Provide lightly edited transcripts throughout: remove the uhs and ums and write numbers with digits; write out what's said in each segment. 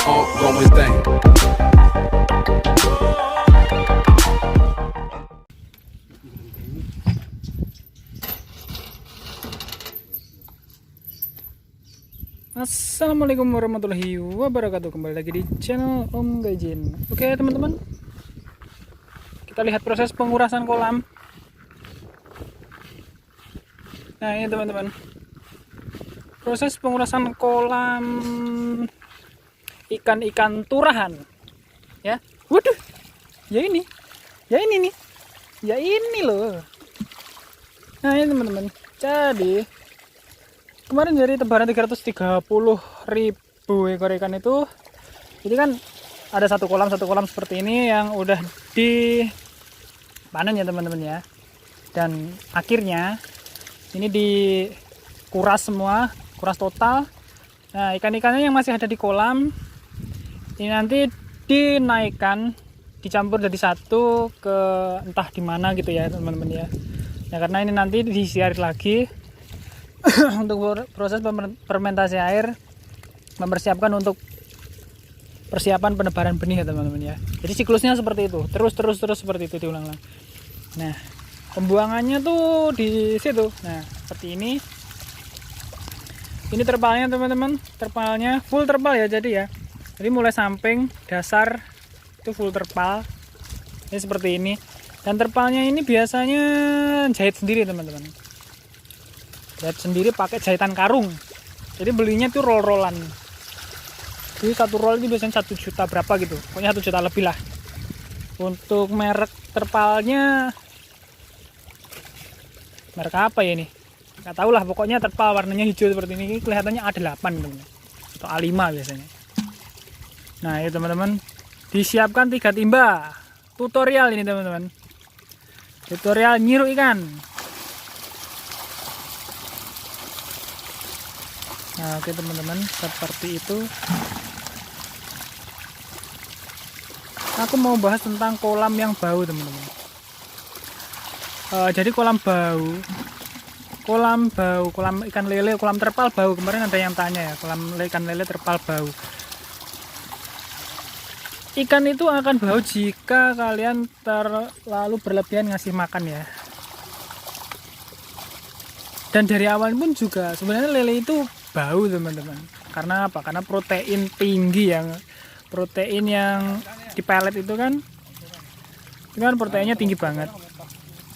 ongoing thing. Assalamualaikum warahmatullahi wabarakatuh. Kembali lagi di channel Om Gaijin. Oke teman-teman, kita lihat proses pengurasan kolam. Nah ini teman-teman, proses pengurasan kolam ikan-ikan turahan. Ya, waduh, ya ini nih, ya ini loh. Nah ini teman-teman, jadi kemarin dari tebaran 330.000 ekor ikan itu, jadi kan ada satu kolam seperti ini yang udah dipanen ya teman-teman ya. Dan akhirnya ini dikuras semua, kuras total. Nah ikan-ikannya yang masih ada di kolam ini nanti dinaikkan, dicampur jadi satu ke entah di mana gitu ya teman-teman ya. Nah karena ini nanti disiarin lagi untuk proses fermentasi air, mempersiapkan untuk persiapan penebaran benih ya teman-teman ya. Jadi siklusnya seperti itu, terus seperti itu diulang-ulang. Nah pembuangannya tuh di situ. Nah seperti ini terpalnya teman-teman, terpalnya full terpal ya. Jadi ya, jadi mulai samping dasar itu full terpal ini seperti ini. Dan terpalnya ini biasanya jahit sendiri teman-teman, jahit sendiri pakai jahitan karung. Jadi belinya tuh roll-rollan. Jadi satu roll itu biasanya 1 juta berapa gitu, pokoknya 1 juta lebih lah. Untuk merek terpalnya, merek apa ya ini, nggak tahu lah, pokoknya terpal warnanya hijau seperti ini, kelihatannya A8 teman, atau A5 biasanya. Nah ini teman-teman, disiapkan 3 timba. Tutorial ini teman-teman, tutorial nyiru ikan. Nah oke teman-teman, seperti itu. Aku mau bahas tentang kolam yang bau teman-teman. Jadi kolam ikan lele, kolam terpal bau. Kemarin ada yang tanya ya, kolam ikan lele terpal bau. Ikan itu akan bau jika kalian terlalu berlebihan ngasih makan ya. Dan dari awal pun juga sebenarnya lele itu bau teman-teman. Karena apa? Karena protein tinggi, protein yang di pelet itu kan proteinnya tinggi banget.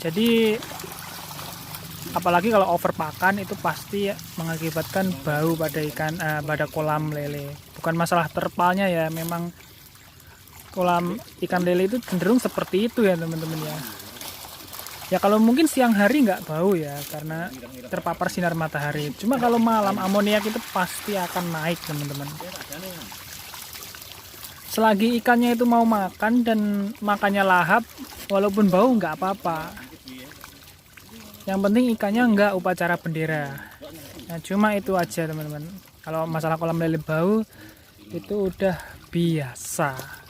Jadi apalagi kalau overpakan itu pasti mengakibatkan bau pada pada kolam lele. Bukan masalah terpalnya ya, memang kolam ikan lele itu cenderung seperti itu ya teman-teman ya. Ya kalau mungkin siang hari nggak bau ya, karena terpapar sinar matahari. Cuma kalau malam amoniak itu pasti akan naik teman-teman. Selagi ikannya itu mau makan dan makannya lahap, walaupun bau nggak apa-apa. Yang penting ikannya nggak upacara bendera. Nah cuma itu aja teman-teman. Kalau masalah kolam lele bau itu udah biasa.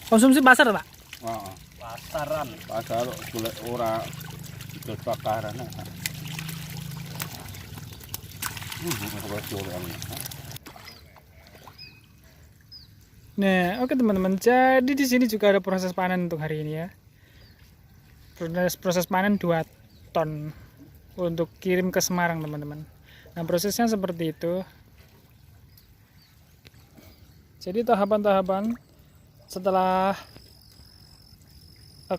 Konsumsi pasar pak? Pasaran, pasar golek ora jual bakaran. Nah, oke teman-teman. Jadi di sini juga ada proses panen untuk hari ini ya. Proses panen 2 ton untuk kirim ke Semarang teman-teman. Nah, prosesnya seperti itu. Jadi tahapan-tahapan setelah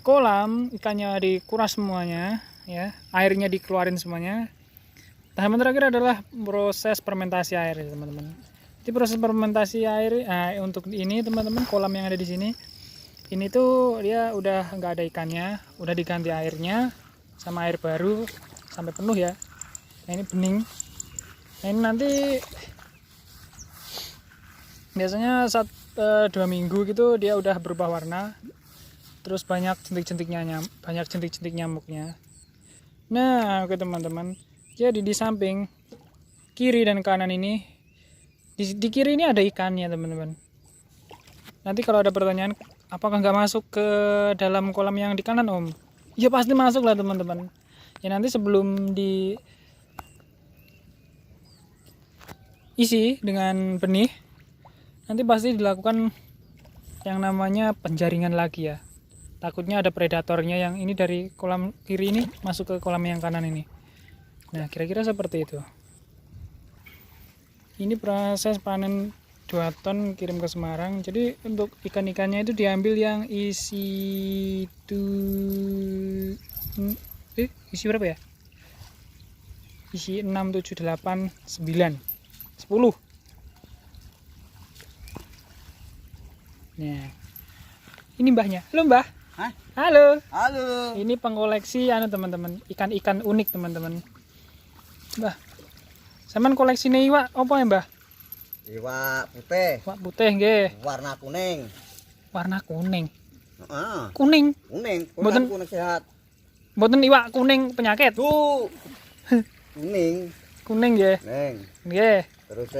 kolam ikannya dikuras semuanya ya, airnya dikeluarin semuanya. Tahapan terakhir adalah proses fermentasi air ya teman-teman. Di proses fermentasi air, untuk ini teman-teman, kolam yang ada di sini ini tuh dia udah nggak ada ikannya, udah diganti airnya sama air baru sampai penuh ya. Nah ini bening. Nah ini nanti biasanya 2 minggu gitu dia udah berubah warna, terus banyak jentik-jentik nyamuknya. Nah oke teman-teman, jadi di samping kiri dan kanan ini, di kiri ini ada ikannya teman-teman. Nanti kalau ada pertanyaan, apakah nggak masuk ke dalam kolam yang di kanan Om? Ya pasti masuk lah teman-teman. Ya nanti sebelum diisi dengan benih, nanti pasti dilakukan yang namanya penjaringan lagi ya. Takutnya ada predatornya yang ini dari kolam kiri ini masuk ke kolam yang kanan ini. Nah kira-kira seperti itu. Ini proses panen 2 ton kirim ke Semarang. Jadi untuk ikan-ikannya itu diambil yang isi berapa ya? Isi 6, 7, 8, 9, 10. Nah, ini mbahnya. Halo mbah. Hah? Halo. Halo. Ini pengkoleksi teman-teman, ikan-ikan unik teman-teman. Mbah, sampean koleksi nih iwak apa ya mbah? Iwak putih, Iwak putih nggih. warna kuning. Warna kuning. Heeh, Kuning. kuning, Mboten- kuning sehat. Mboten iwak kuning penyakit. Tuh. Kuning, Kuning nggih. neng. Nggih. Terus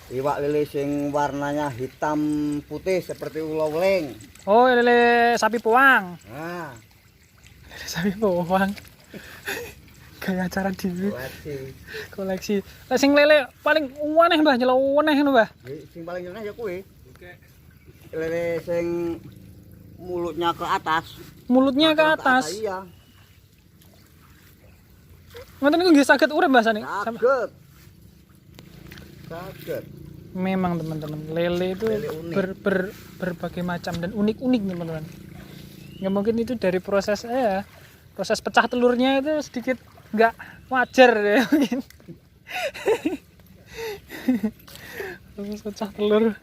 iwak lele sing warnanya hitam putih seperti ulo-uling. Oh, lele sapi powang. Nah, Lele sapi powang. Kayak acara dulu koleksi. Lah sing lele paling aneh mbah, nyelok aneh ngono mbah. sing paling enak ya kuwi. Lele sing mulutnya ke atas. Mulutnya ke Mata atas. Iya, Ngoten niku nggih saged urip mbah sani. kaget. Kaget. Memang teman-teman, lele itu Lele unik. berbagai macam dan unik-unik teman-teman. Ya mungkin itu dari proses proses pecah telurnya itu sedikit nggak wajar ya mungkin. Proses pecah telur.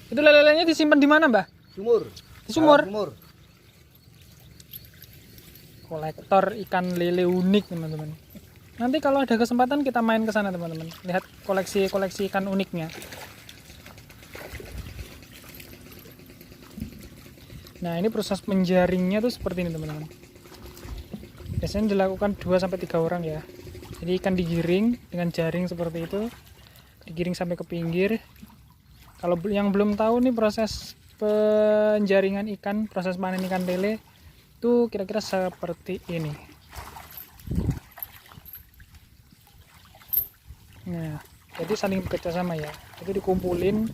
Itu lele-lelenya disimpan di mana, Mbah? Sumur. Di sumur. Dalam sumur. Kolektor ikan lele unik, teman-teman. Nanti kalau ada kesempatan kita main ke sana, teman-teman. Lihat koleksi-koleksi ikan uniknya. Nah, ini proses menjaringnya tuh seperti ini, teman-teman. Biasanya dilakukan 2 sampai 3 orang ya. Jadi ikan digiring dengan jaring seperti itu. Digiring sampai ke pinggir. Kalau yang belum tahu nih proses penjaringan ikan, proses panen ikan lele itu kira-kira seperti ini. Nah, jadi saling bekerja sama ya. Itu dikumpulin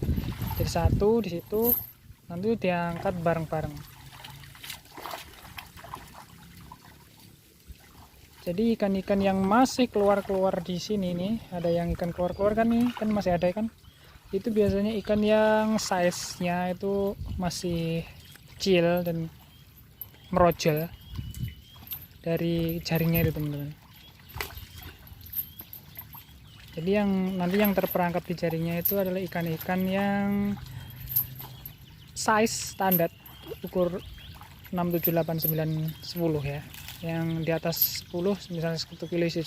jadi satu di situ, nanti diangkat bareng-bareng. Jadi ikan-ikan yang masih keluar-keluar di sini nih, ada yang ikan keluar-keluar kan nih, kan masih ada kan. Itu biasanya ikan yang size-nya itu masih kecil dan merojol dari jaringnya itu, teman-teman. Jadi yang nanti yang terperangkap di jaringnya itu adalah ikan-ikan yang size standar ukur 6, 7, 8, 9, 10 ya. Yang di atas 10 misalnya 1 kilo isi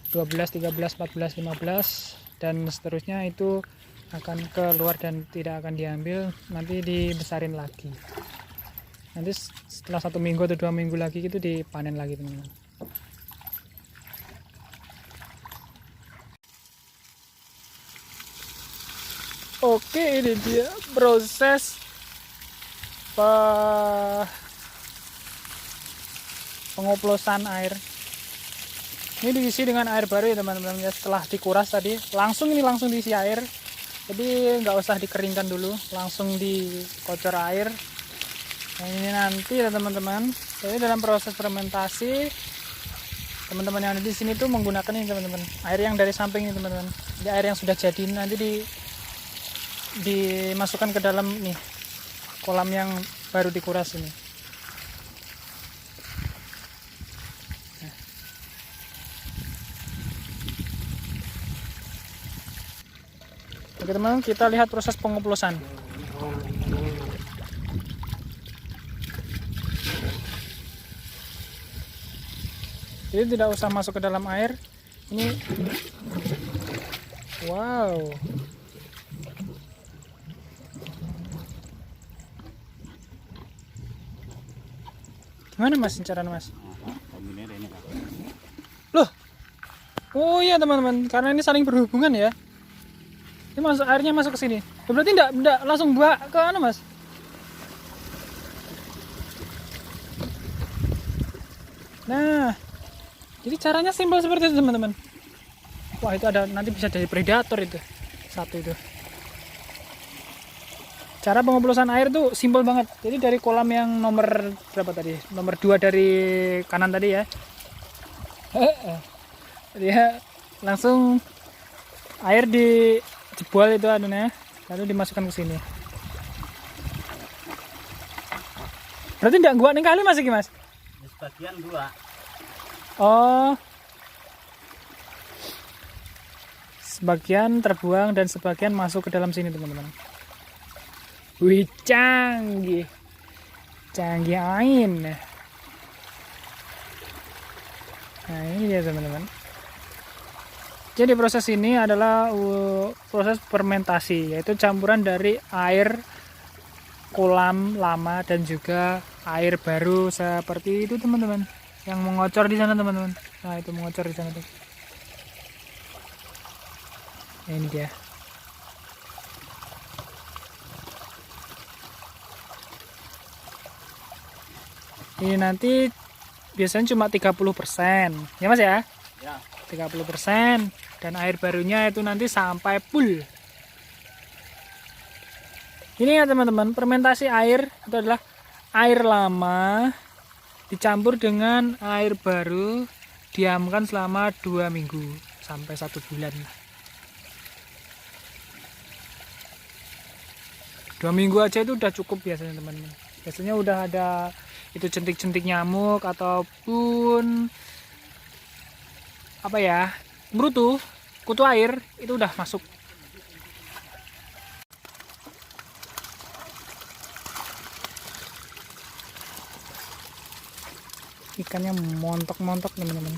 12, 13, 14, 15 dan seterusnya itu akan keluar dan tidak akan diambil, nanti dibesarin lagi. Nanti setelah 1 minggu atau 2 minggu lagi itu dipanen lagi, teman-teman. Oke, ini dia proses pengoplosan air. Ini diisi dengan air baru ya teman-teman ya. Setelah dikuras tadi langsung diisi air. Jadi nggak usah dikeringkan dulu, langsung dikocor air. Nah, ini nanti ya teman-teman. Jadi dalam proses fermentasi teman-teman yang ada di sini tuh menggunakan ini teman-teman. Air yang dari samping ini teman-teman. Jadi air yang sudah jadi nanti dimasukkan ke dalam nih kolam yang baru dikuras ini. Nah. Oke teman-teman, kita lihat proses pengoplosan. Jadi tidak usah masuk ke dalam air. Ini wow. Gimana mas caranya mas? Loh, oh iya teman-teman, karena ini saling berhubungan ya. Ini masuk airnya masuk ke sini. Berarti enggak langsung buat ke anu, Mas. Nah, jadi caranya simpel seperti itu, teman-teman. Wah, itu ada nanti bisa jadi predator itu. Satu itu. Cara pengoplosan air tuh simpel banget. Jadi dari kolam yang nomor berapa tadi? Nomor 2 dari kanan tadi ya. Dia langsung air dijebol itu anunya, lalu dimasukkan ke sini. Berarti enggak gua ning kali Mas iki, Mas? Sebagian dua. Oh. Sebagian terbuang dan sebagian masuk ke dalam sini, teman-teman. Wih, canggih. Canggih ain. Nah, ini dia, teman-teman. Jadi proses ini adalah proses fermentasi, yaitu campuran dari air kolam lama dan juga air baru seperti itu, teman-teman. Yang mengocor di sana, teman-teman. Nah, itu mengocor di sana tuh. Ini dia. Ini nanti biasanya cuma 30%. Ya, Mas ya? Ya. 30%, dan air barunya itu nanti sampai full. Ini ya, teman-teman, fermentasi air itu adalah air lama dicampur dengan air baru, diamkan selama 2 minggu sampai 1 bulan. 2 minggu aja itu udah cukup biasanya, teman-teman. Biasanya udah ada itu jentik-jentik nyamuk ataupun apa ya, brutu, kutu air itu udah masuk. Ikannya montok-montok, teman-teman.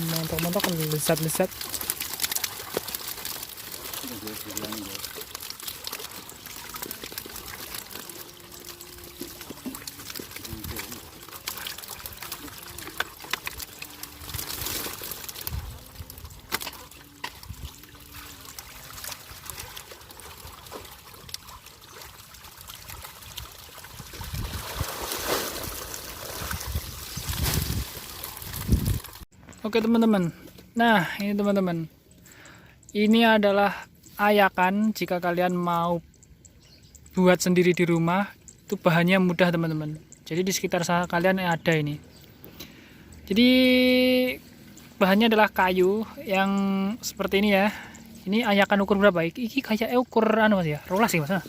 Montok-montok, lezat-lezat. Oke, teman-teman. Nah, ini teman-teman. Ini adalah ayakan jika kalian mau buat sendiri di rumah. Itu bahannya mudah, teman-teman. Jadi di sekitar kalian ada ini. Jadi bahannya adalah kayu yang seperti ini ya. Ini ayakan ukur berapa? Iki kayak ukur anu Mas ya. Rolas sih, Mas. 10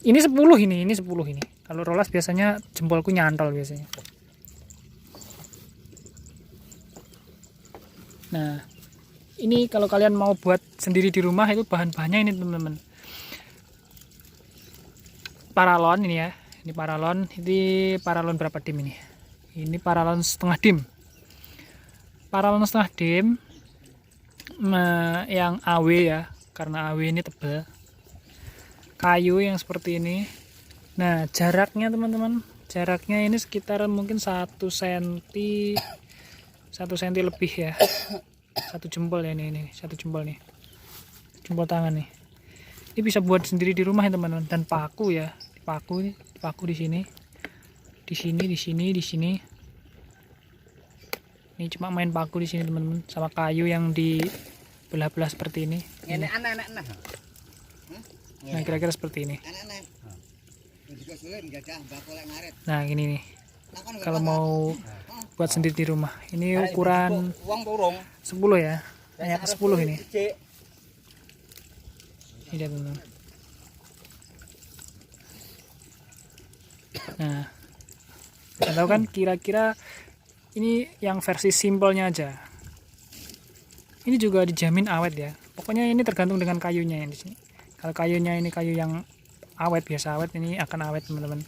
ini 10 ini 10 ini. Kalau rolas biasanya jempolku nyantol biasanya. Nah, ini kalau kalian mau buat sendiri di rumah itu bahan-bahannya ini, teman-teman. Paralon ini ya. Ini paralon. Ini paralon berapa dim ini? Ini paralon setengah dim. Paralon setengah dim yang AW ya, karena AW ini tebal. Kayu yang seperti ini. Nah, jaraknya, teman-teman, jaraknya ini sekitar mungkin 1 cm lebih ya. 1 jempol ya, ini 1 jempol nih, jempol tangan nih. Ini bisa buat sendiri di rumah ya, teman-teman. Dan paku ya, paku di sini, di sini. Ini cuma main paku di sini, teman-teman, sama kayu yang dibelah-belah seperti ini. Ini anak-anak. Nah, kira-kira seperti ini. Nah, ini nih. Kalau mau buat sendiri di rumah, ini ukuran 10 ya. Hanya 10 ini. Ini dia, teman-teman. Nah, kalian tahu kan kira-kira ini yang versi simpelnya aja. Ini juga dijamin awet ya. Pokoknya ini tergantung dengan kayunya yang di sini. Kalau kayunya ini kayu yang awet, biasa awet, ini akan awet, teman-teman.